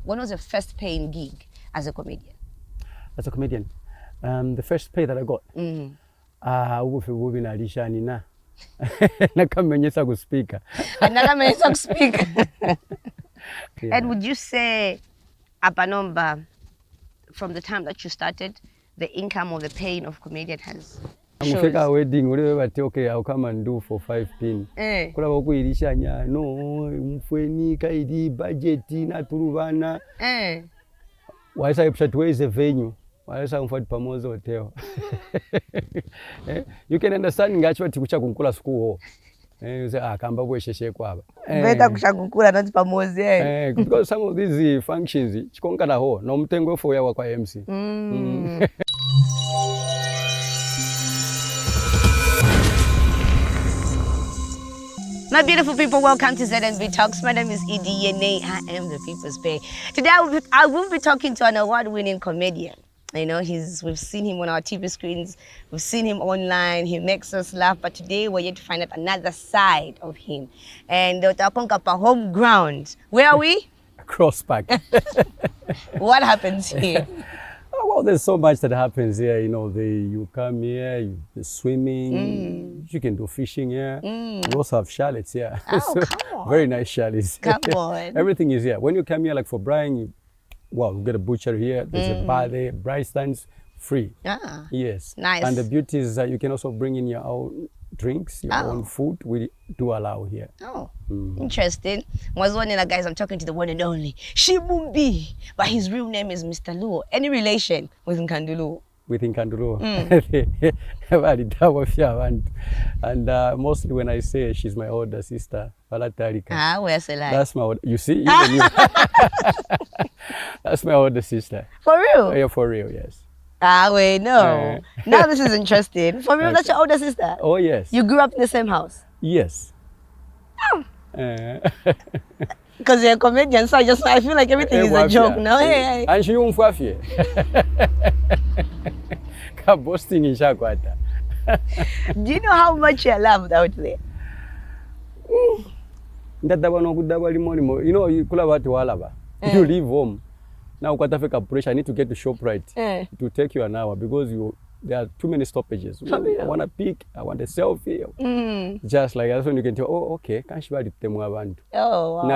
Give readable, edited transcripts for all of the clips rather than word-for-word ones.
when was your first paying gig as a comedian? As a comedian, the first pay that I got, ubufi na lishani na nakamenyesa kuspika. Nakamenyesa kuspika. And would you say, Apanomba, from the time that you started, the income or the paying of comedian has shows? I'm wedding, whatever, okay, I'll come and do for 5 pin. Kula boku ilishanya, no, mfweni, kaidi, budgeti, na turubana. Waisa ipshatweze venue. Waisa mfati pamoza hotel. You can understand ngachi wati kucha kunkula school. You say, kamba bwesheshe kwaba. Better kucha kunkula not pamoza. Because some of these functions, chikonka na ho, no mtengo for ya kwa MC. My beautiful people, welcome to ZNB Talks. My name is Edna. I am the People's Bay. Today I will be talking to an award-winning comedian. You know, we've seen him on our TV screens, we've seen him online, he makes us laugh, but today we're yet to find out another side of him. And Otakonkapa home ground. Where are we? Crossback. What happens here? Oh, well, there's so much that happens here. You know, you come here, you're swimming, you can do fishing here. We also have chalets here. Oh, so, come on. Very nice chalets. Come on. Everything is here. When you come here, like for Brian, you get a butcher here. There's a bar there. Brian stands free. Ah, yes. Nice. And the beauty is that you can also bring in your own drinks, your own food. We do allow here. Oh, interesting. Was one guys, I'm talking to the one and only Shi Mumbi, but his real name is Mr. Luo. Any relation with Nkhandu? With Nkhandu. And mostly when I say she's my older sister, where's the lie? That's my older, you see? Even you. That's my older sister. For real? Yeah, for real, yes. Wait, no. Now this is interesting. For real, that's your older sister? Oh, yes. You grew up in the same house? Yes. Oh. Because you're a comedian, so I feel like everything is a joke, no? Hey. And she won't faffy. Boasting in Shakwata. Do you know how much you're loved out there? You know, you could have to you leave home. Now, pressure, I need to get to ShopRite. It will take you an hour because there are too many stoppages. I want a pic, I want a selfie. Just like that's when you can tell, oh, okay, can't you buy the Temu? Oh, wow.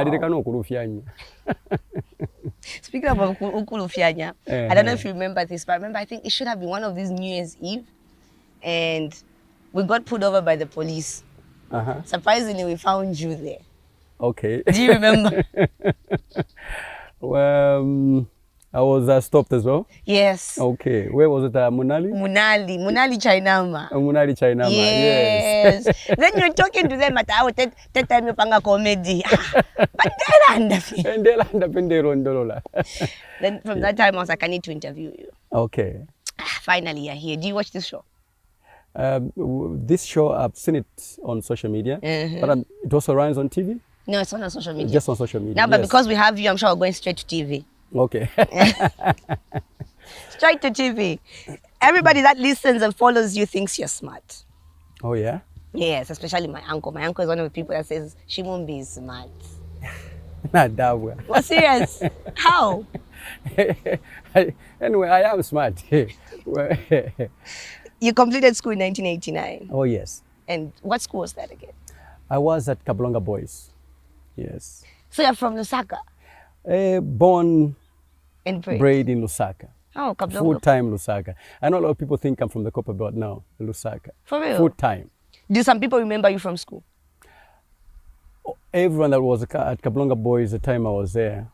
Speaking of Ukulufianya, I don't know if you remember this, but I think it should have been one of these New Year's Eve, and we got pulled over by the police. Surprisingly, we found you there. Okay. Do you remember? Well, I was stopped as well? Yes. Okay. Where was it? Munali? Munali Chainama. Munali Chainama, yes. Then you're talking to them at our that time you panga comedy. But then from that time I was like, I need to interview you. Okay. Finally you're here. Do you watch this show? This show, I've seen it on social media, but it also runs on TV? No, it's not on social media. Just on social media. No, but because we have you, I'm sure we're going straight to TV. Okay. Straight to TV. Everybody that listens and follows you thinks you're smart. Oh, yeah? Yes, especially my uncle. My uncle is one of the people that says, Shi Mumbi is smart. Not that way. Well, serious? How? Anyway, I am smart. You completed school in 1989. Oh, yes. And what school was that again? I was at Kablonga Boys. Yes. So you're from Lusaka? Born and bred in Lusaka. Oh, Kablonga. Full-time Lusaka. I know a lot of people think I'm from the Copper Belt now, Lusaka. For real? Full-time. Do some people remember you from school? Everyone that was at Kablonga Boys the time I was there,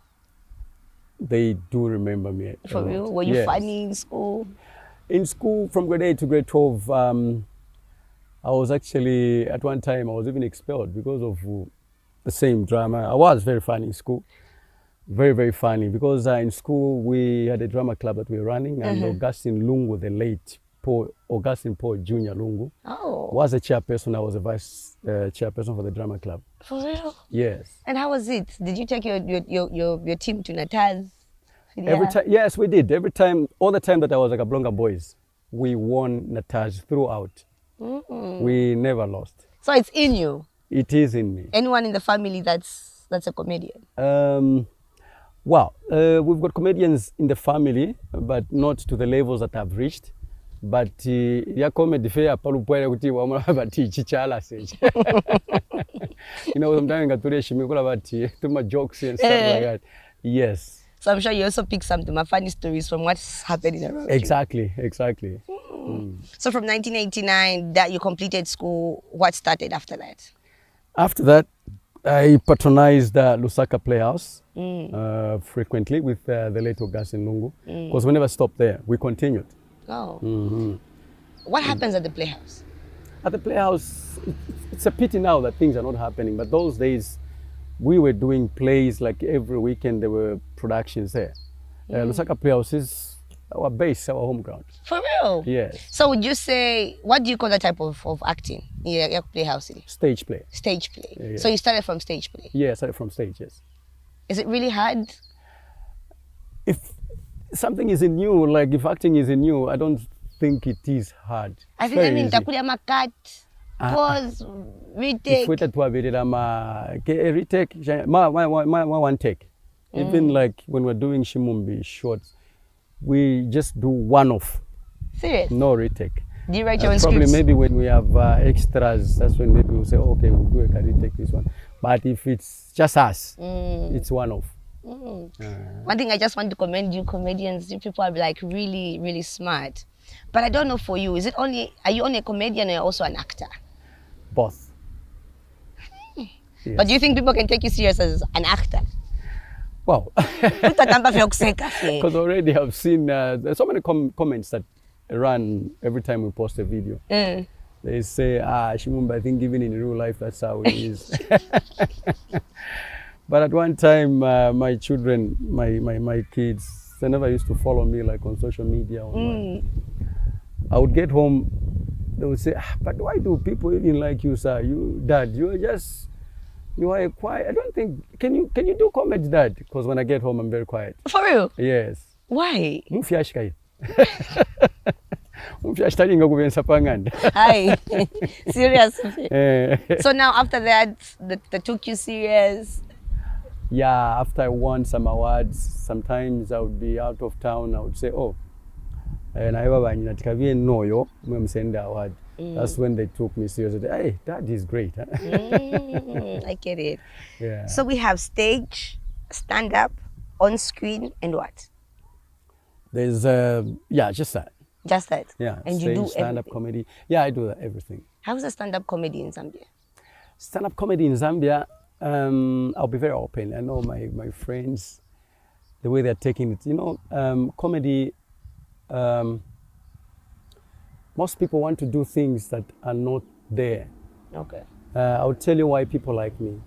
they do remember me. For real? Were you funny in school? In school, from grade 8 to grade 12, I was actually, at one time, I was even expelled because of the same drama. I was very funny in school. Very, very funny. Because in school, we had a drama club that we were running, and Augustine Lungu, the late Augustine Paul Jr. Lungu, was a chairperson. I was a vice chairperson for the drama club. For real? Yes. And how was it? Did you take your team to Natal? Every time, yes, we did. Every time, all the time that I was at Kablonga Boys, we won Nataj throughout. We never lost. So it's in you? It is in me. Anyone in the family that's a comedian? Well, we've got comedians in the family, but not to the levels that I've reached. But ya comedy fair palupwele kuti wamala bati chichala seje. You know, sometimes ngature shimikola bati too much jokes and stuff like that. Yes. So I'm sure you also pick some of my funny stories from what's happening around you. Exactly. So from 1989 that you completed school, what started after that? After that, I patronized the Lusaka Playhouse frequently with the late Augustine Lungu, because we never stopped there. We continued. Oh. What happens at the Playhouse? At the Playhouse, it's a pity now that things are not happening, but those days we were doing plays like every weekend. There were productions there. Lusaka Playhouse is our base, our home ground. For real? Yes. So would you say, what do you call that type of acting in your Playhouse? Stage play. Stage play. Yeah. So you started from stage play? Yeah, I started from stage, yes. Is it really hard? If something is new, like if acting is new, I don't think it is hard. I think takulia makat, pause, retake. If we retake, one take. Even like when we're doing Shi Mumbi shorts, we just do one off. Serious? No retake. Do you write your own Probably scripts? maybe when we have extras, that's when maybe we'll say, okay, we'll do a retake this one. But if it's just us, it's one off. One thing I just want to commend you comedians, you people are like really, really smart. But I don't know for you, are you only a comedian or also an actor? Both. Yes. But do you think people can take you serious as an actor? Wow. Because already I've seen there's so many comments that run every time we post a video. They say, Shi Mumbi, I think even in real life, that's how it is. But at one time, my children, my kids, they never used to follow me like on social media. I would get home, they would say, but why do people even like you, sir? Dad, you are quiet. I don't think, can you do comedy, Dad? Because when I get home, I'm very quiet. For real? Yes. Why? Hi. Serious. So now after that, they took you serious? Yeah, after I won some awards, sometimes I would be out of town. I would say, oh, and I award. That's when they took me seriously. Hey, that is great. Huh? I get it. Yeah. So we have stage, stand-up, on screen, and what? There's, just that. Just that? Yeah, and stage, you do stand-up comedy. Yeah, I do that, everything. How's the stand-up comedy in Zambia? Stand-up comedy in Zambia, I'll be very open. I know my friends, the way they're taking it. You know, comedy, most people want to do things that are not there. Okay. I'll tell you why people like me.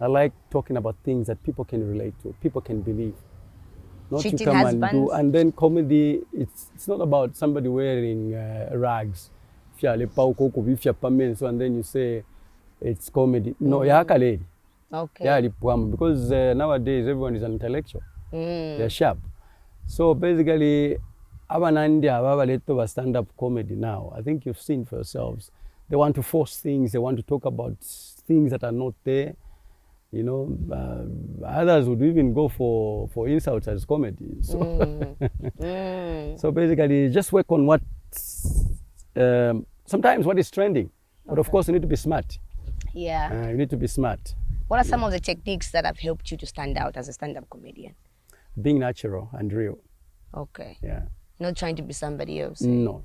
I like talking about things that people can relate to, people can believe. Not Cheating to come husbands. and do. And then comedy, it's not about somebody wearing rags. So and then you say it's comedy. No, Okay. because nowadays everyone is an intellectual. They're sharp. So basically, stand-up comedy now. I think you've seen for yourselves. They want to force things. They want to talk about things that are not there. You know, others would even go for insults as comedy. So, so basically, just work on what, sometimes what is trending. But of course, you need to be smart. Yeah. You need to be smart. What are some of the techniques that have helped you to stand out as a stand-up comedian? Being natural and real. Okay. Yeah. Not trying to be somebody else. No.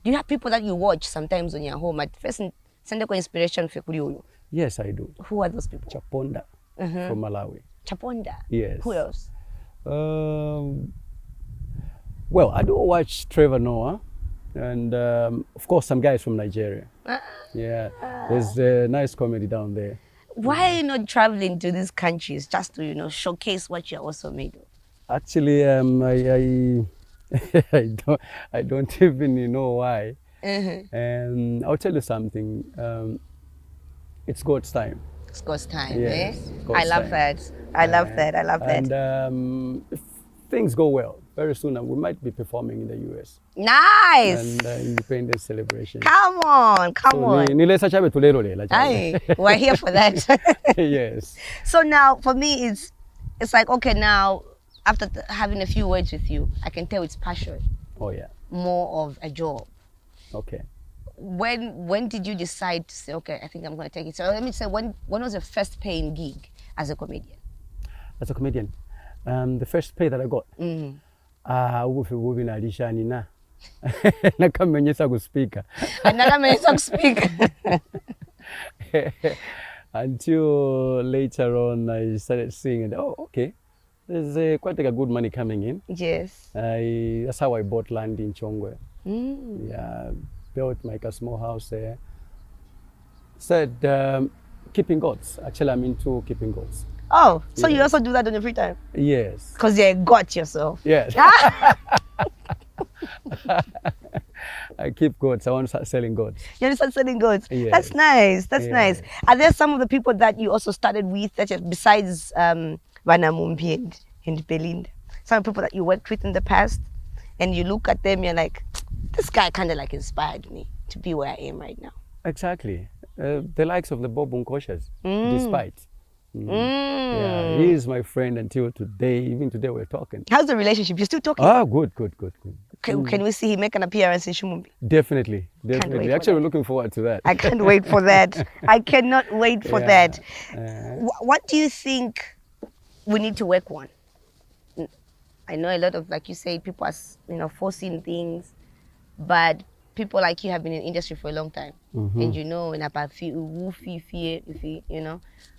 Do you have people that you watch sometimes when you're home at first send inspiration for you? Yes, I do. Who are those people? Chaponda from Malawi. Chaponda? Yes. Who else? Well, I do watch Trevor Noah and of course some guys from Nigeria. Yeah, there's a nice comedy down there. Why are you not traveling to these countries just to, you know, showcase what you're also made of? Actually, I don't even know why. And I'll tell you something. It's God's time. It's God's time, Yes, eh? God's I love time. that. I love that. I love that. And if things go well, very soon we might be performing in the US. Nice. And Independence celebration. Come on, come on. Aye. Aye, we're here for that. Yes. So now, for me, it's like, okay, now after having a few words with you, I can tell it's passion, Oh yeah. more of a job. Okay. When did you decide to say, okay, I think I'm going to take it? So let me say, when was your first paying gig as a comedian? As a comedian, the first pay that I got, ubufi nalishani na nakamenyesa kuspika. Nakamenyesa kuspika. Until later on, I started seeing it. Oh, okay. There's quite a good money coming in. Yes. That's how I bought land in Chongwe. Yeah, built like a small house there. Said keeping goats. Actually, I'm into keeping goats. Oh, so yes. You also do that in your free time? Yes. Because you're a goat yourself. Yes. I keep goats. I want to start selling goats. You want to start selling goats? Yes. That's nice. That's nice. Are there some of the people that you also started with, that besides Shi Mumbi and Belinda? Some people that you worked with in the past, and you look at them, you're like, this guy kind of like inspired me to be where I am right now. Exactly. The likes of the Bob Nkoshas, despite. Yeah, he is my friend until today. Even today we're talking. How's the relationship? You're still talking? Ah, good. Can we see him make an appearance in Shi Mumbi? Definitely. Actually, we're looking forward to that. I can't wait for that. I cannot wait for that. What do you think we need to work on? I know a lot of, like you say, people are forcing things, but people like you have been in the industry for a long time, and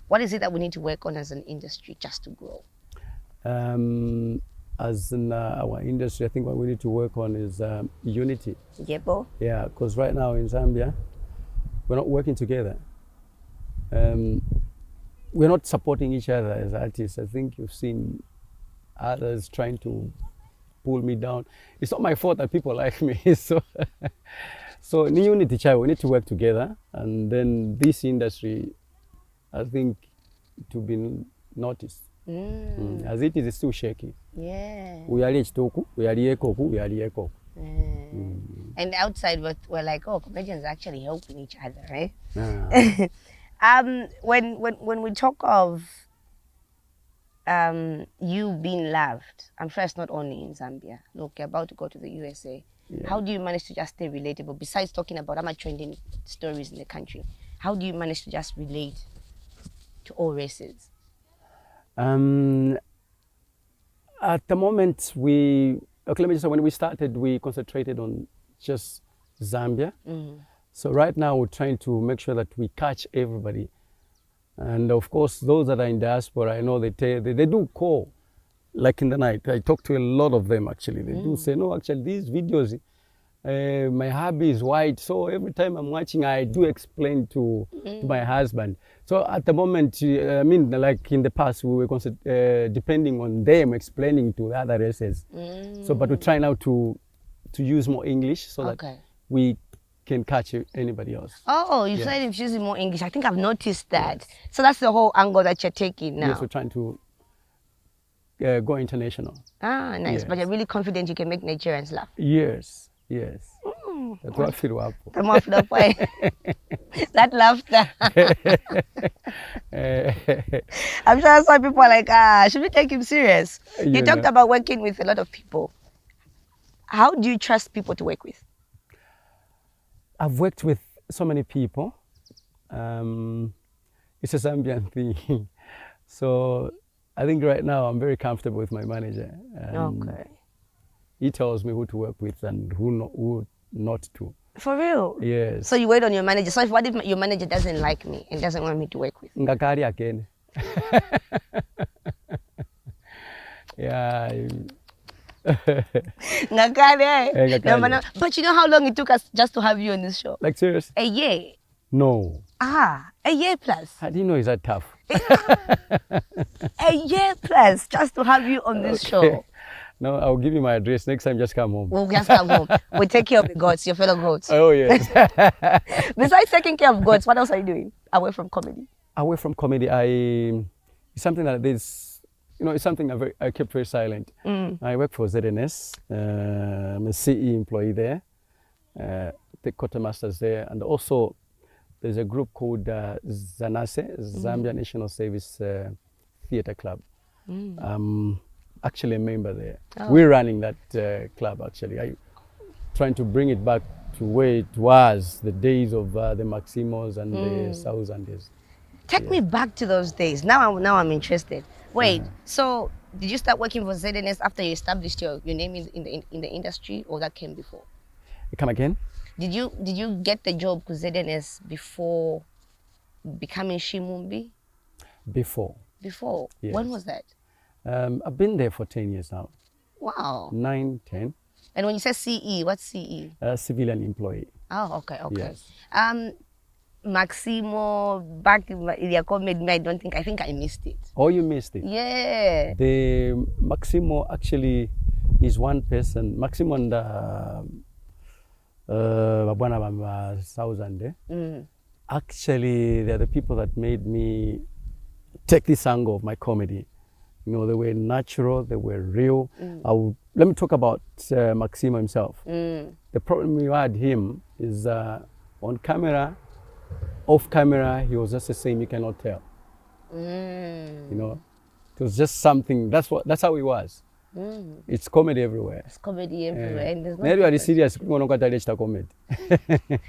what is it that we need to work on as an industry just to grow? As in our industry, I think what we need to work on is unity. Yebo. Yeah, because right now in Zambia, we're not working together. We're not supporting each other as artists. I think you've seen others trying to pull me down. It's not my fault that people like me. So in unity, we need to work together, and then this industry, I think, to be noticed. As it is, it's still shaky. Yeah. We are Toku, we are Yekoku, we are Yekoku. And outside, we're like, oh, comedians are actually helping each other, right? When we talk of you being loved, I'm sure it's not only in Zambia. Look, you're about to go to the USA. Yeah. How do you manage to just stay relatable? Besides talking about how much trending stories in the country, how do you manage to just relate to all races? At the moment, when we started, we concentrated on just Zambia. So right now, we're trying to make sure that we catch everybody. And of course, those that are in diaspora, I know they do call, like in the night. I talk to a lot of them, actually. They do say, no, actually, these videos, my hubby is white, so every time I'm watching, I do explain to my husband. So at the moment, like in the past, we were depending on them explaining to the other races. So, but we try now to use more English so that we can catch anybody else. Oh, you said it's using more English. I think I've noticed that. Yes. So that's the whole angle that you're taking now. Yes, we're trying to go international. Ah, nice. Yes. But you're really confident you can make Nigerians laugh. Yes. That's what I feel up. That laughter. I'm sure some people are like, should we take him serious? You talked about working with a lot of people. How do you trust people to work with? I've worked with so many people. It's a Zambian thing. So I think right now I'm very comfortable with my manager. Okay. He tells me who to work with and who not to. For real? Yes. So you wait on your manager. So what if your manager doesn't like me and doesn't want me to work with? Ngakari again. Yeah. Ngakari. But you know how long it took us just to have you on this show? Like serious? A year. No. A year plus. I didn't know it's that tough. A year plus just to have you on this show. No, I'll give you my address. Next time, just come home. We'll just come home. We'll take care of the goats, your fellow goats. Oh, yes. Besides taking care of goats, what else are you doing away from comedy? Away from comedy, it's something that it's something I kept very silent. I work for ZNS. I'm a CE employee there. The quartermasters there. And also, there's a group called ZNS, Zambian National Service Theatre Club. actually a member there. Oh. We're running that club actually. Trying to bring it back to where it was, the days of the Maximos and the Southlanders. Take me back to those days. Now I'm interested. Wait, so did you start working for ZNS after you established your name in the industry, or that came before? Come again? Did you get the job with ZNS before becoming Shi Mumbi? Before. Before? Yes. When was that? I've been there for 10 years now. Wow. 9, 10. And when you say CE, what's CE? Civilian employee. Oh, okay. Yes. Maximo, back in your comedy, I think I missed it. Oh, you missed it? Yeah. The Maximo actually is one person. Maximo and Thousand. Actually, they're the people that made me take this angle of my comedy. You know, they were natural, they were real. Let me talk about Maximo himself. The problem we had him is on camera, off camera, he was just the same, you cannot tell. You know, it was just something, that's how he was. It's comedy everywhere. It's comedy everywhere. And there's no Maybe are serious, kuno kwa tale chita comedy.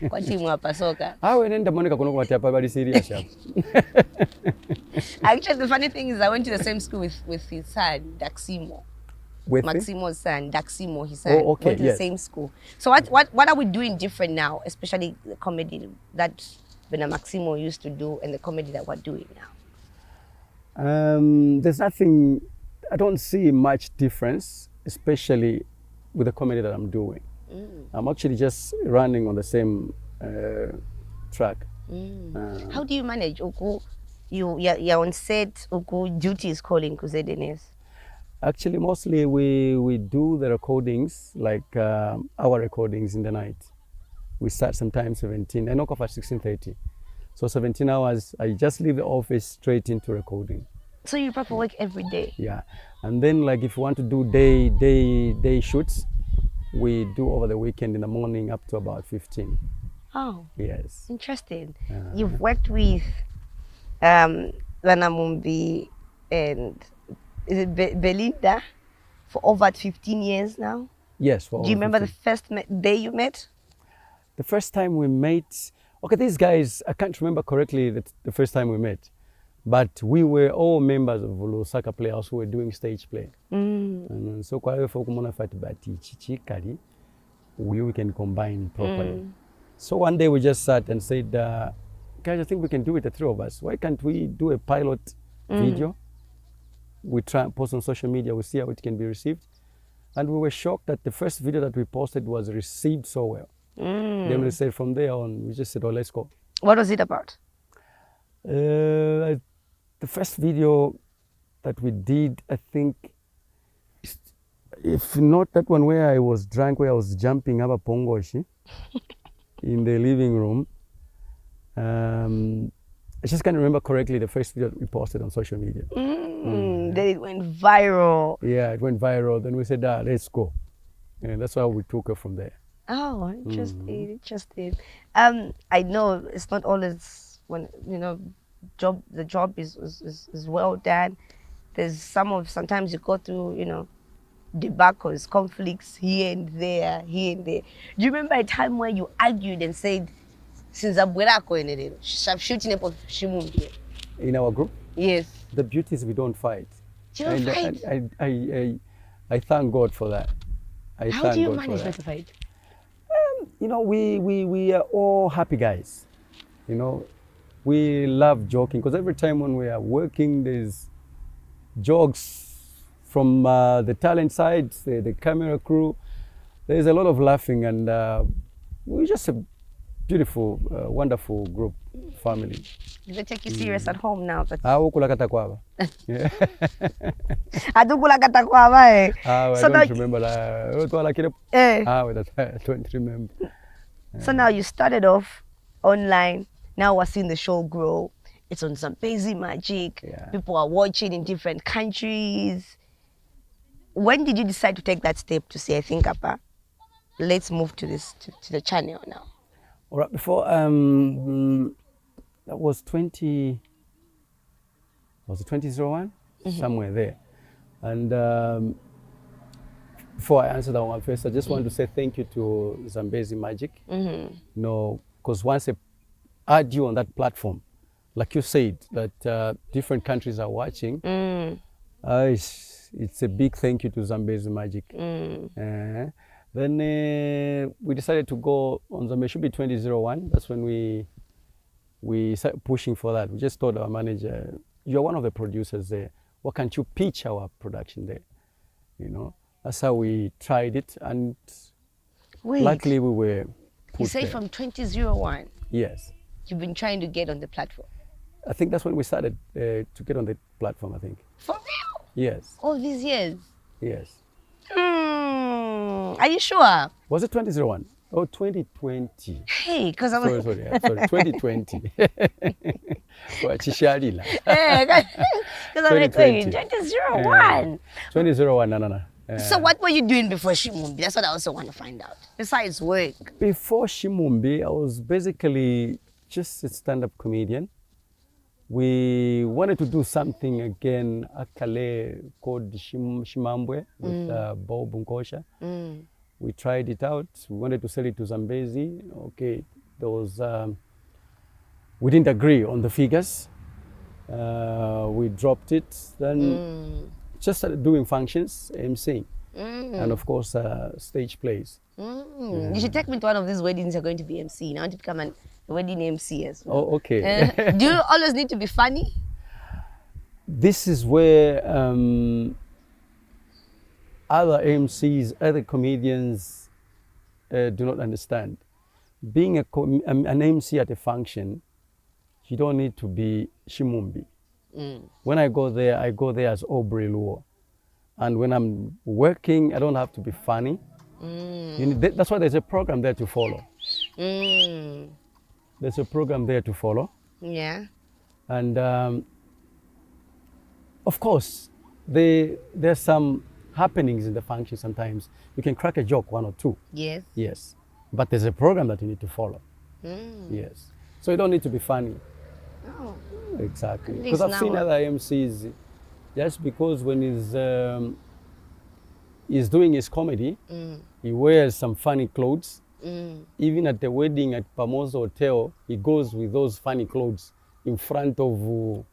Kwa timu hapa soka. Awe nenda monika kuno kwa tiapa bali serious hapo. Actually, the funny thing is I went to the same school with his son, Daximo. With Maximo's son, Daximo, his son. Oh, okay, Went to the same school. So what are we doing different now, especially the comedy that Maximo used to do and the comedy that we're doing now? There's nothing, I don't see much difference, especially with the comedy that I'm doing. I'm actually just running on the same track. How do you manage? You're on set, duty is calling ZNS. Actually, mostly we do the recordings, like our recordings in the night. We start sometimes 17, I knock off at 16:30. So 17 hours, I just leave the office straight into recording. So you prepare for work every day? Yeah, and then like if you want to do day shoots, we do over the weekend in the morning up to about 15. Oh, yes. Interesting. You've worked with Mumbi and is it Belinda for over 15 years now? Yes. Do you remember 15. The first day you met? The first time we met, okay, these guys, I can't remember correctly the first time we met, but we were all members of Lusaka Playhouse who were doing stage play. And so we can combine properly. So one day we just sat and said, guys, I think we can do it, the three of us. Why can't we do a pilot video? We try and post on social media, we see how it can be received. And we were shocked that the first video that we posted was received so well. Then we said from there on, we just said, oh, let's go. What was it about? The first video that we did, I think, if not that one where I was drunk, where I was jumping up a pongoshi in the living room. I just can't remember correctly the first video that we posted on social media. Then it went viral. Yeah, it went viral. Then we said, let's go. And that's how we took her from there. Oh, interesting. I know it's not always when, the job is well done. There's sometimes you go through, debacles, conflicts here and there. Do you remember a time where you argued and said, since I'm shooting up of Shi Mumbi? In our group? Yes. The beauty is we don't fight. You don't fight? I thank God for that. How do you manage not to fight? We are all happy guys. We love joking because every time when we are working, there's jokes from the talent side, the camera crew. There's a lot of laughing, and we're just a beautiful, wonderful group, family. Do they take you serious at home now? I don't remember. I don't remember. So now you started off online. Now we're seeing the show grow. It's on Zambezi Magic. Yeah. People are watching in different countries. When did you decide to take that step to say, I think, Appa, let's move to the channel now? All right, before that was 2001, somewhere there. And before I answer that one first, I just want to say thank you to Zambezi Magic. Because once they add you on that platform, like you said, that different countries are watching, it's a big thank you to Zambezi Magic. Then we decided to go on Zambia. It should be 2001. That's when we started pushing for that. We just told our manager, "You're one of the producers there. Why can't you pitch our production there?" That's how we tried it, and luckily we were put You say there. from 2001, Yes. you've been trying to get on the platform. I think that's when we started to get on the platform, I think. For real? Yes. All these years? Yes. Are you sure? Was it 2001? Oh, 2020. Hey, because I'm Sorry, sorry, 2020. Well, Chishalila. because I'm like, wait, 2001. 2001, no. So what were you doing before Shi Mumbi? That's what I also want to find out. Besides work. Before Shi Mumbi, I was basically just a stand-up comedian. We wanted to do something again, actually called Shi Mumbi with Bob Nkosha. We tried it out. We wanted to sell it to Zambezi. Okay, there was, we didn't agree on the figures. We dropped it. Then just started doing functions, emceeing, and of course stage plays. You should take me to one of these weddings you're going to be emceeing. I want to become a wedding MC as well. Oh, okay. Do you always need to be funny? This is where other MCs, other comedians do not understand. Being an MC at a function, you don't need to be Shi Mumbi. When I go there as Aubrey Luo. And when I'm working, I don't have to be funny. That's why there's a program there to follow. There's a program there to follow. Yeah. And of course, there's some happenings in the function sometimes. You can crack a joke, one or two. Yes. Yes. But there's a program that you need to follow. Yes. So you don't need to be funny. Oh. Exactly. Because I've seen other MCs, just because when he's doing his comedy, he wears some funny clothes. Even at the wedding at Pamo's Hotel, he goes with those funny clothes in front of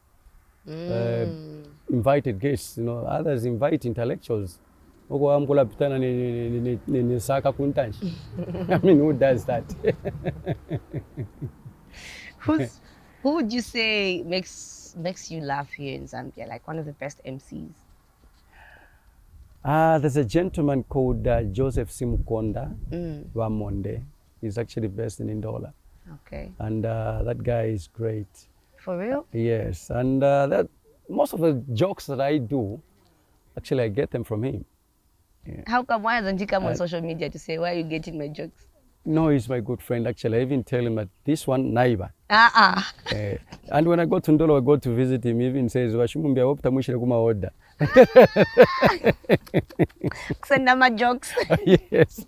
invited guests. Others invite intellectuals. I mean, who does that? Who would you say makes you laugh here in Zambia? Like one of the best MCs? There's a gentleman called Joseph Simukonda Wamonde. He's actually based in Int'l. Okay. And that guy is great. For real? Yes. And that most of the jokes that I do, actually I get them from him. Yeah. How come? Why hasn't he come on social media to say, why are you getting my jokes? No, he's my good friend. Actually, I even tell him that this one, Naiba. And when I go to Int'l, I go to visit him, he even says, Washimumbi, I hope tamushira kuma order. Send them my jokes. Yes.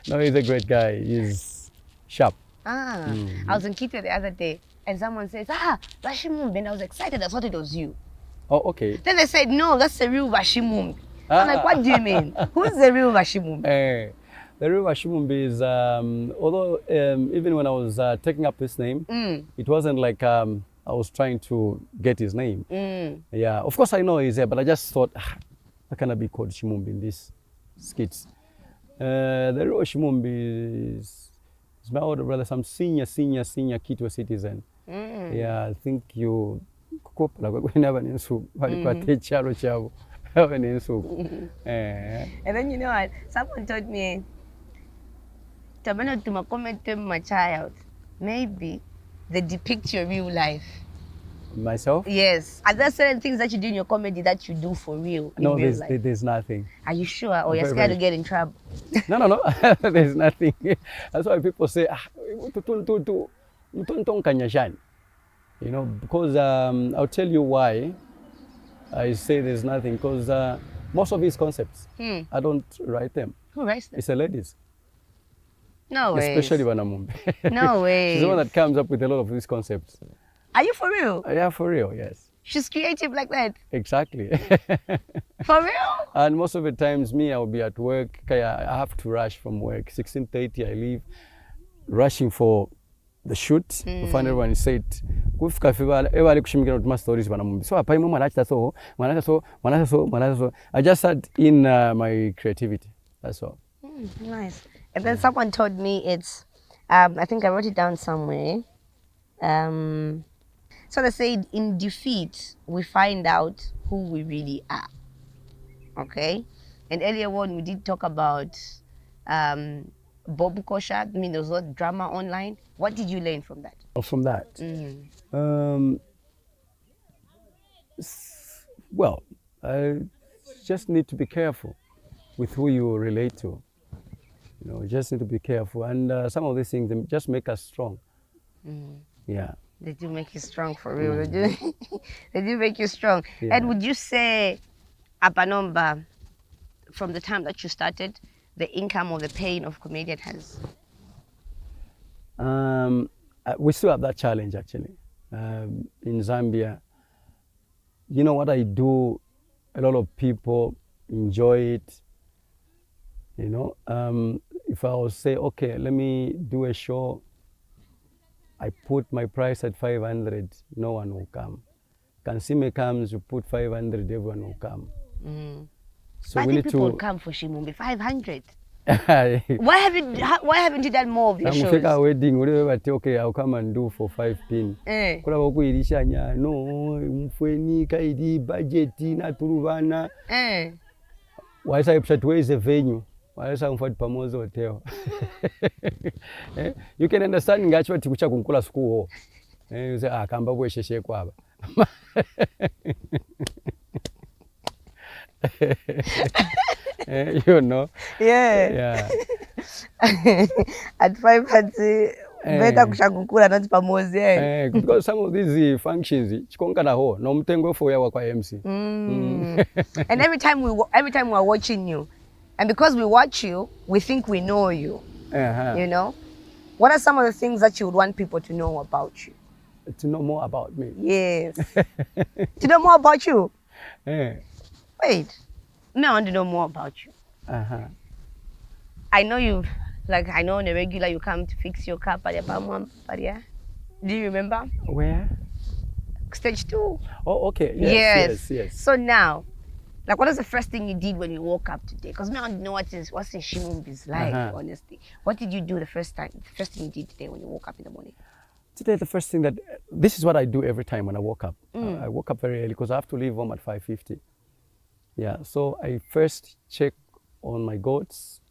No, he's a great guy. He's sharp. I was in Quito the other day, and someone says, Shi Mumbi, and I was excited. I thought it was you. Oh, okay. Then they said, no, that's the real Shi Mumbi. I'm like, what do you mean? Who's the real Shi Mumbi? The real Shi Mumbi is, although even when I was taking up this name, it wasn't like I was trying to get his name. Yeah, of course I know he's there, but I just thought, how can I be called Shi Mumbi in these skits? The real Shi Mumbi is my older brother, some senior Quito citizen. Yeah, I think you And then you know what? Someone told me, to comment my child, maybe they depict your real life. Myself? Yes. Are there certain things that you do in your comedy that you do for real? No, there's nothing. Are you sure? Or you're scared to get in trouble? No. There's nothing. That's why people say, because I'll tell you why I say there's nothing. Because most of these concepts, I don't write them. Who writes them? It's the ladies. No way. Especially Wanamumbi. No way. She's the one that comes up with a lot of these concepts. Are you for real? Yeah, for real, yes. She's creative like that. Exactly. For real? And most of the times, me, I'll be at work. I have to rush from work. 16:30, I leave, rushing for the shoot. To find everyone is set. Kufika fiba, everybody kushimikira utuma stories banamumbi. So apa imwe mwanacha so. I just add in my creativity. That's all. Nice. And then someone told me it's, I think I wrote it down somewhere. So they said, in defeat, we find out who we really are. Okay? And earlier on, we did talk about Bob Nkosha. I mean, there was a lot of drama online. What did you learn from that? From that? Well, I just need to be careful with who you relate to. You know, you just need to be careful. And some of these things they just make us strong. Yeah. They do make you strong, for real. They do make you strong. Yeah. And would you say, Apanomba, from the time that you started, the income or the pain of comedian has? We still have that challenge, actually. In Zambia, you know what I do, a lot of people enjoy it. You know, if I was say, okay, let me do a show, I put my price at 500, no one will come. Kansime comes, you put 500, everyone will come. So Why we did need people to come for Shi Mumbi? 500? Why haven't you done more of your shows? Namufika wedding, whatever, okay, I'll come and do for 5 pin. Kula boku ilishanya, no, mfweni, kaidi, budgeti, naturuvana. Waisa ipshatweze venue. Waisa umfati pamozo hotel. You can understand ngachi wati kucha kunkula sukuho. You say, kamba bwe sheshe kwaba. You know? Yeah. At 5:30, better kushakukula not pamoze. Because some of these functions, chikonka na ho, no mtengo for yawa kwa MC. And every time we're watching you, and because we watch you, we think we know you. You know? What are some of the things that you would want people to know about you? To know more about me. Yes. To know more about you? Wait. No, I want to know more about you. I know you, like, I know on a regular you come to fix your car. Do you remember? Where? Stage 2. Oh, okay. Yes. Yes. So now, like, what was the first thing you did when you woke up today? Because me, I don't know what's in Shi Mumbi's life, honestly. What did you do the first thing you did today when you woke up in the morning? Today, the first thing this is what I do every time when I woke up. I woke up very early because I have to leave home at 5:50. Yeah, so I first check on my goats,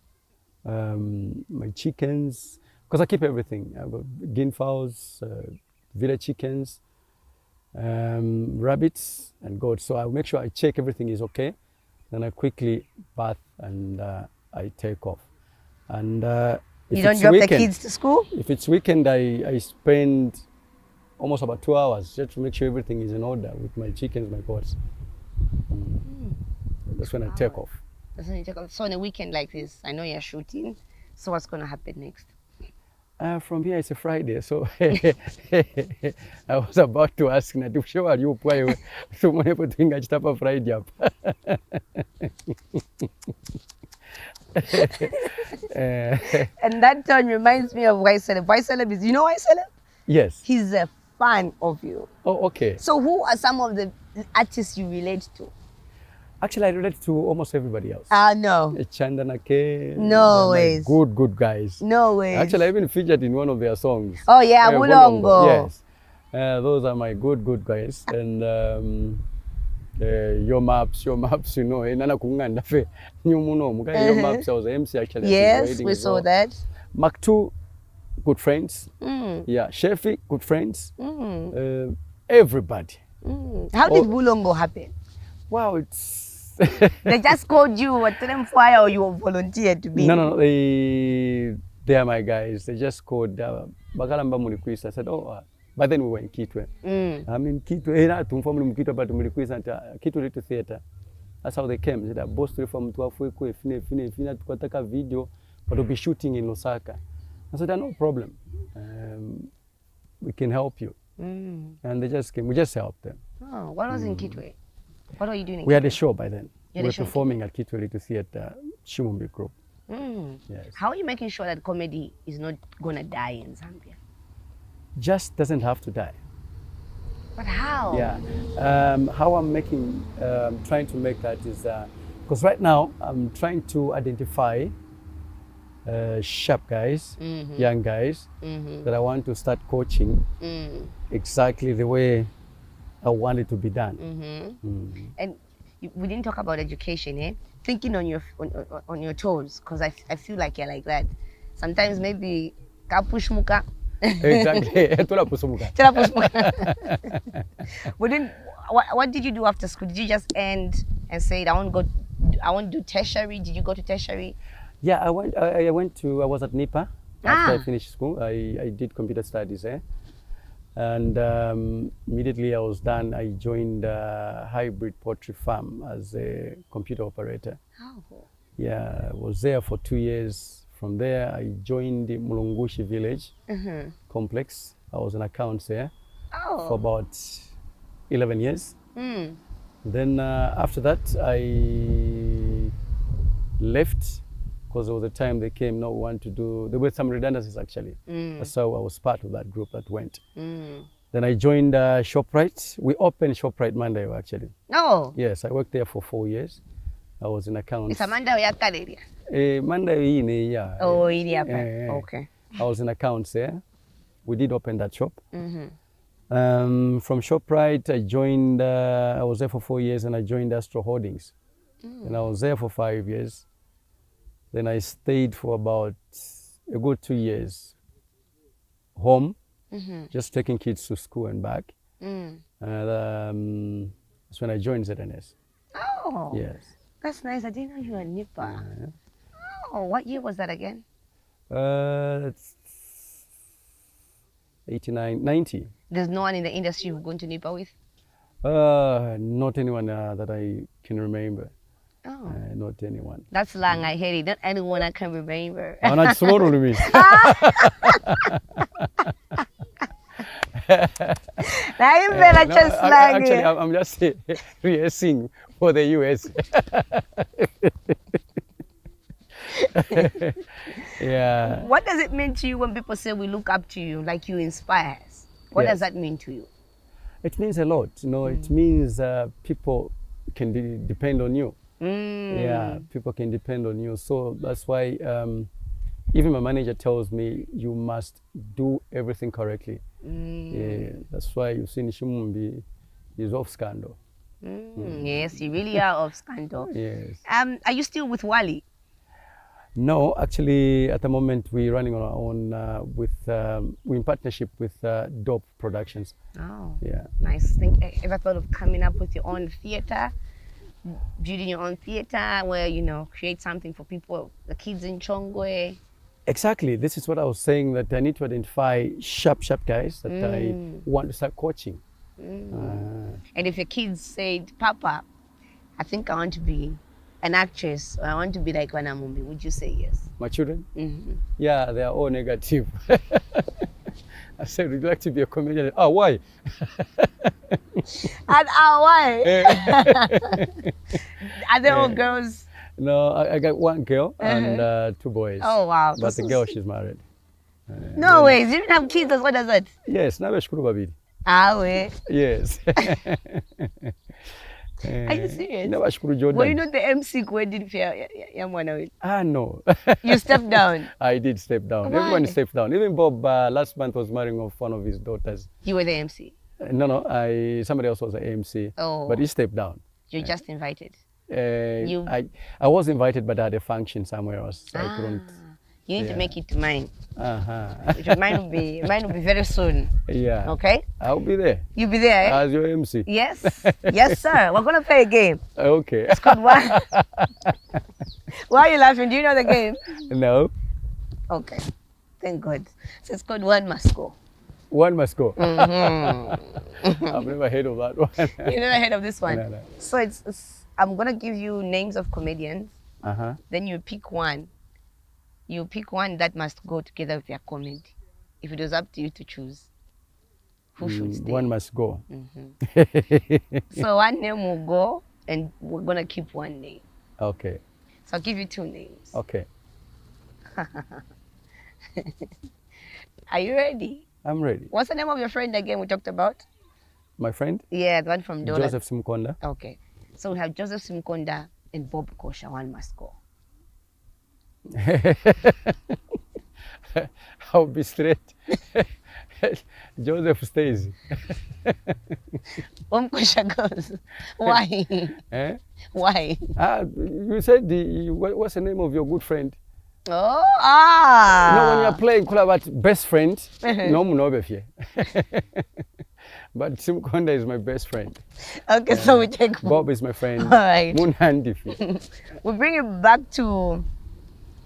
my chickens, because I keep everything. I've got guinea fowls, village chickens, rabbits, and goats. So I'll make sure I check everything is okay. Then I quickly bath and I take off. And you don't drop the kids to school? If it's weekend, I spend almost about 2 hours just to make sure everything is in order with my chickens, my goats. That's when I take off. That's when you take off. So on a weekend like this, I know you're shooting. So what's going to happen next? From here, it's a Friday. So I was about to ask, Nati, show are you play? So many people think I stop a Friday up. And that tone reminds me of Waiseleb. Waiseleb is, you know Waiseleb? Yes. He's a fan of you. Oh, okay. So who are some of the artists you relate to? Actually, I relate to almost everybody else. No. Chandana K. No ways. Good guys. No ways. Actually, I even featured in one of their songs. Oh yeah, Bulongo. Yes. Those are my good guys. And your maps, you know. Nana Kunganda fe. Your maps, I was MC actually. Yes, we saw that. Mark 2, good friends. Yeah, Shefi, good friends. Everybody. How did Bulongo happen? Wow, it's... They just called you at them fire or you volunteered to be? No, they are my guys. They just called Bakalamba Mulikwisa. I said, but then we were in Kitwe. I mean, Kitwe, tumform Kitwe, but Mulikwisa, Kitwe Little Theatre. That's how they came. They said, boss from Tuafwe, Fina, Tukataka video, but we'll be shooting in Lusaka. I said, no problem. We can help you. And they just came. We just helped them. Oh, what was in Kitwe? What are you doing in We had a Kitwe? show by then. You had We a were show in performing at Kitwe Little Theatre, Shi Mumbi group. Yes. How are you making sure that comedy is not gonna die in Zambia? Just doesn't have to die. But how? Yeah. How I'm trying to make that is, because right now I'm trying to identify sharp guys, young guys, that I want to start coaching exactly the way I want it to be done. And we didn't talk about education, eh? Thinking on your toes, because I feel like you're like that. Sometimes maybe kapush muka. Exactly. Tula pusumuka. But then, what did you do after school? Did you just end and say, I want to do tertiary? Did you go to tertiary? Yeah, I was at NIPA after I finished school. I did computer studies there. And immediately I was done, I joined a hybrid poultry farm as a computer operator. Oh. Yeah, I was there for 2 years. From there, I joined the Mulungushi village complex. I was an accounts there for about 11 years. Then after that, I left because there was a time they came, there were some redundancies actually. So I was part of that group that went. Then I joined ShopRite. We opened ShopRite Monday actually. No. Yes, I worked there for 4 years. I was in accounts. It's Amanda Oyakaderia. Monday, yeah. Oh, okay. I was in accounts there. We did open that shop. From ShopRite, I was there for 4 years and I joined Astro Holdings. And I was there for 5 years. Then I stayed for about a good 2 years home, just taking kids to school and back. And that's when I joined ZNS. Oh, yes. That's nice. I didn't know you were Nipa. Oh, what year was that again? It's 89, 90. There's no one in the industry you've gone to Nipa with? Not anyone that I can remember. Oh. Not anyone. That's long, I heard it. Not anyone I can remember. I'm not tomorrow to me. Actually, I'm just rehearsing for the US. Yeah. What does it mean to you when people say we look up to you, like you inspire us? What does that mean to you? It means a lot. It means people can depend on you. Yeah, people can depend on you. So that's why even my manager tells me you must do everything correctly. Yeah, that's why you see Shi Mumbi is off scandal. Yes, you really are off scandal. Yes. Are you still with Wally? No, actually, at the moment we're running on our own we're in partnership with Dope Productions. Oh, yeah, nice. Ever thought of coming up with your own theater, building your own theater where create something for people, the kids in Chongwe? Exactly. This is what I was saying, that I need to identify sharp guys that I want to start coaching. And if your kids said, Papa, I think I want to be an actress, or I want to be like Wana Mumbi, would you say yes? My children? Yeah, they are all negative. I said, would you like to be a comedian? Oh, why? And why? Are they all girls? No, I got one girl and 2 boys. Oh, wow. But the girl, she's married. No way. You didn't have kids. What does that? Yes, now we're Yes. Are you serious? Were you not the MC wedding fair? No. You stepped down? I did step down. Why? Everyone stepped down. Even Bob last month was marrying off one of his daughters. You were the MC? No, somebody else was the MC. Oh. But he stepped down. You're just invited? I was invited, but I had a function somewhere else. So I couldn't. You need to make it to mine. Mine will be very soon. Yeah. Okay? I'll be there. You'll be there, eh? As your MC. Yes. Yes, sir. We're going to play a game. Okay. It's called what? Why are you laughing? Do you know the game? No. Okay. Thank God. So it's called One Must Go. One must go. I've never heard of that one. You never heard of this one? No. So I'm going to give you names of comedians. Then you pick one. You pick one that must go together with your comedy. If it was up to you to choose. Who should stay? One must go. So one name will go, and we're gonna keep one name. Okay. So I'll give you two names. Okay. Are you ready? I'm ready. What's the name of your friend again we talked about? My friend? Yeah, the one from Dola. Joseph Simkonda. Okay. So we have Joseph Simkonda and Bob Nkosha. One must go. I'll be straight. Joseph stays. Bob Nkosha goes. Why? Eh? Why? You said what's the name of your good friend? Oh, No, when you're playing call about best friend, no munobefye. But Simkonda is my best friend. Okay, so we take Bob is my friend. All right. Munhandifi. We bring it back to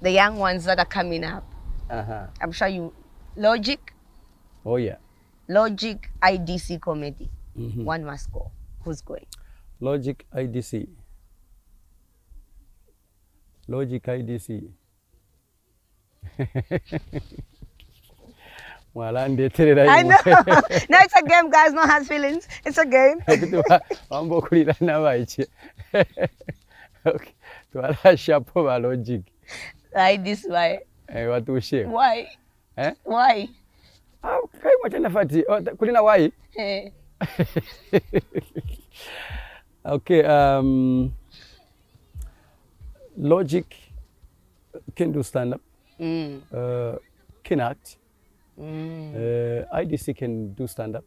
the young ones that are coming up. I'm sure you, Logic, Oh yeah. Logic IDC committee. One must go. Who's going? Logic IDC. Logic IDC. I know. No, it's a game, guys. No hard feelings. It's a game. Okay. Twala shapo ba Logic. Like this, why? Watushe. Why? Eh? Why? Kai mwachana fati. Kulina why? Eh. Okay. Logic can do stand up. Can act. IDC can do stand up.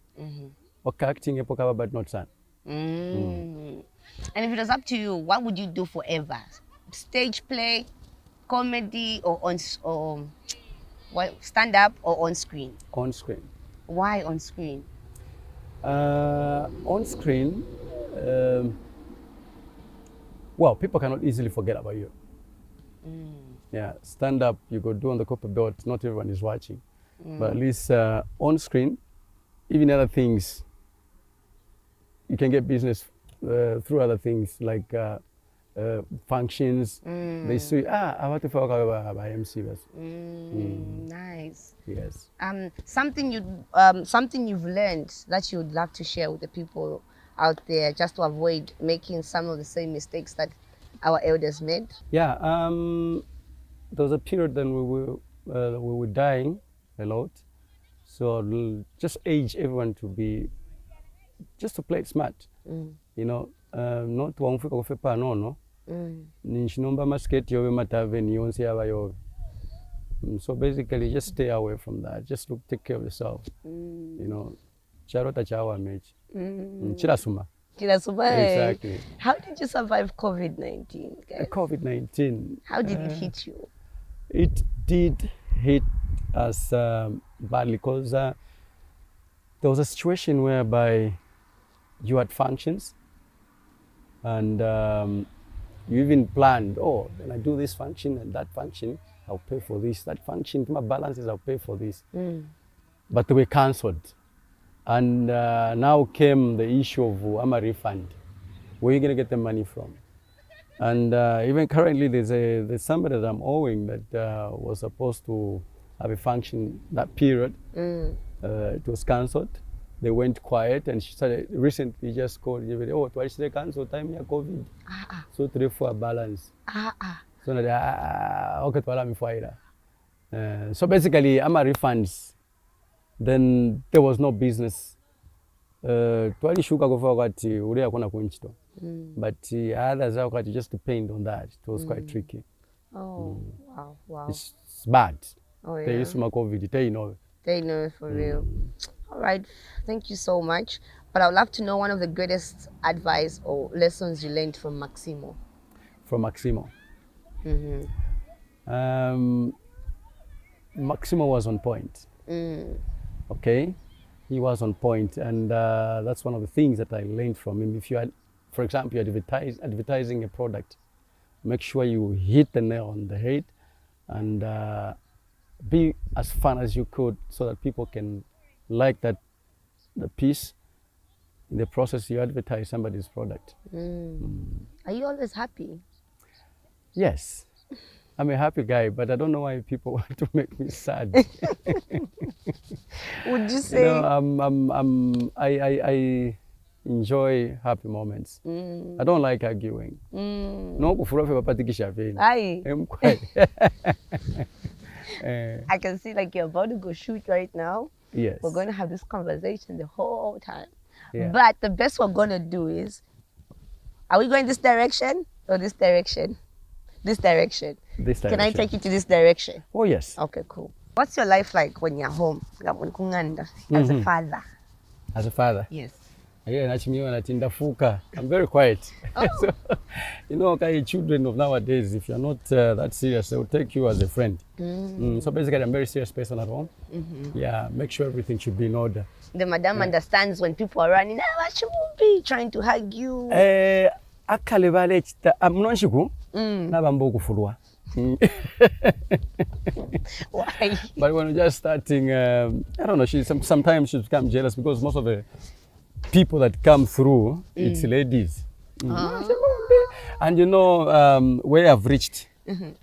Okay, acting but not stand. And if it was up to you, what would you do forever? Stage play, comedy, or stand up or on screen? On screen. Why on screen? On screen, well, people cannot easily forget about you. Yeah, stand up, you go do on the corporate belt, not everyone is watching. But at least on screen, even other things, you can get business through other things like functions. They say, I want to talk about MC. Nice. Yes. Something you've learned that you would love to share with the people out there, just to avoid making some of the same mistakes that our elders made. Yeah. There was a period when we were dying a lot, so I'll just urge everyone to play it smart. You know, not to wamfika kufepa no. Nishinomba masketi yobe mataveni yonse yaba yobe. So basically, just stay away from that. Just take care of yourself. You know, charota chawa mechi. Chirasuma. Exactly. How did you survive COVID-19, guys? COVID-19. How did it hit you? It did hit us badly because there was a situation whereby you had functions and you even planned, when I do this function and that function, I'll pay for this. That function, my balances, I'll pay for this. But they were cancelled. And now came the issue of a refund. Where are you going to get the money from? And even currently, there's somebody that I'm owing that was supposed to have a function that period. It was cancelled. They went quiet, and she started recently just called. Twice they cancelled time here COVID. So 3-4 balance. So okay, so basically, I'm a refunds. Then there was no business. Twali shuka kufa wakati ule hakuna kunchito. But others are just depend on that. It was quite tricky. Wow. It's bad. Yeah. They used to make COVID. They know. They know for real. All right. Thank you so much. But I would love to know one of the greatest advice or lessons you learned from Maximo. From Maximo. Maximo was on point. Okay, he was on point, and that's one of the things that I learned from him. If you are, for example, you're advertising a product, make sure you hit the nail on the head and be as fun as you could so that people can like the piece. In the process, you advertise somebody's product. Are you always happy? Yes, I'm a happy guy, but I don't know why people want to make me sad. Would you You say? know, I enjoy happy moments. I don't like arguing. No, Aye. I'm quiet. I can see like you're about to go shoot right now. Yes. We're going to have this conversation the whole time. Yeah. But the best we're going to do is, are we going this direction or this direction? This direction. This Can I direction. take you to this direction? Oh, yes. Okay, cool. What's your life like when you're home? As a father? As a father. Yes. I'm very quiet. Oh. So, you know, children of nowadays, if you're not that serious, they will take you as a friend. So basically, I'm a very serious person at home. Yeah, make sure everything should be in order. The madam understands when people are running, Shi Mumbi, trying to hug you. Akale vale chita amnonshiku nabamba okufulwa. Why? But when we're just starting, I don't know, sometimes she becomes jealous because most of the people that come through, it's ladies. And you know, where I've reached,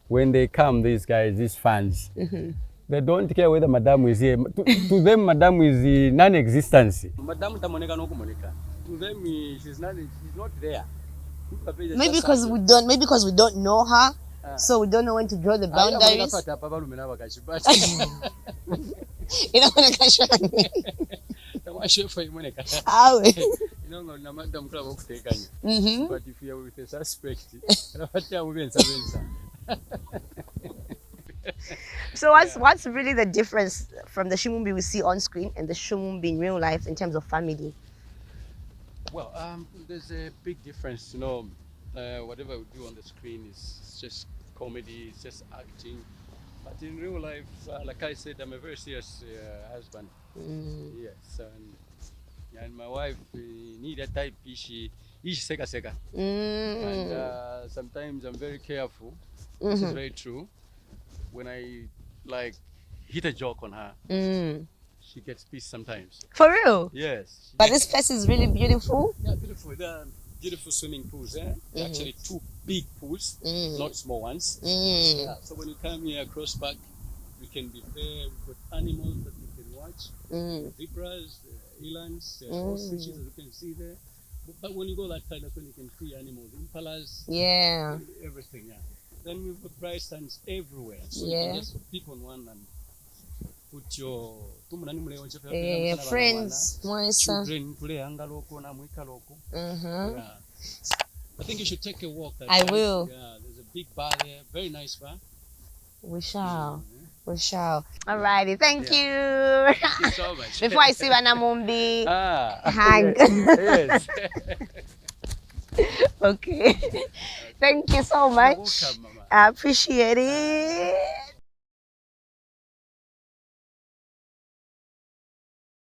when they come, these guys, these fans, they don't care whether madam is here. To them, madam is non-existence. Madam tamoneka no kumoneka. To them, she's not there. Maybe because we don't know her, so we don't know when to draw the boundaries. You know when I catch But if you're with a suspect, so what's really the difference from the Shi Mumbi we see on screen and the Shi Mumbi in real life in terms of family? Well, there's a big difference, you know. Whatever we do on the screen is just comedy, it's just acting. But in real life, like I said, I'm a very serious husband. Yes, and my wife need a type she seka. And sometimes I'm very careful. This is very true. When I like hit a joke on her, she gets pissed sometimes. For real? Yes. But this place is really beautiful. Yeah, beautiful. There are beautiful swimming pools. Actually, 2 big pools, not small ones. Yeah, so when you come here across back, you can be there. We've got animals that you can watch. Zebras, elands, ostriches that you can see there. But when you go that side, that's when you can see animals, impalas, everything. Yeah. Then we've got rice stands everywhere. So you can just pick on one and put your friends, children play angaloko na muikaloko. Yeah. I think you should take a walk. I will. Yeah, there's a big bar there, very nice bar. We shall. We shall. Alrighty, thank you. Thank you so much. Before I see Shi Mumbi, hang. Yes. Okay. Thank you so much. You're welcome, Mama. I appreciate it.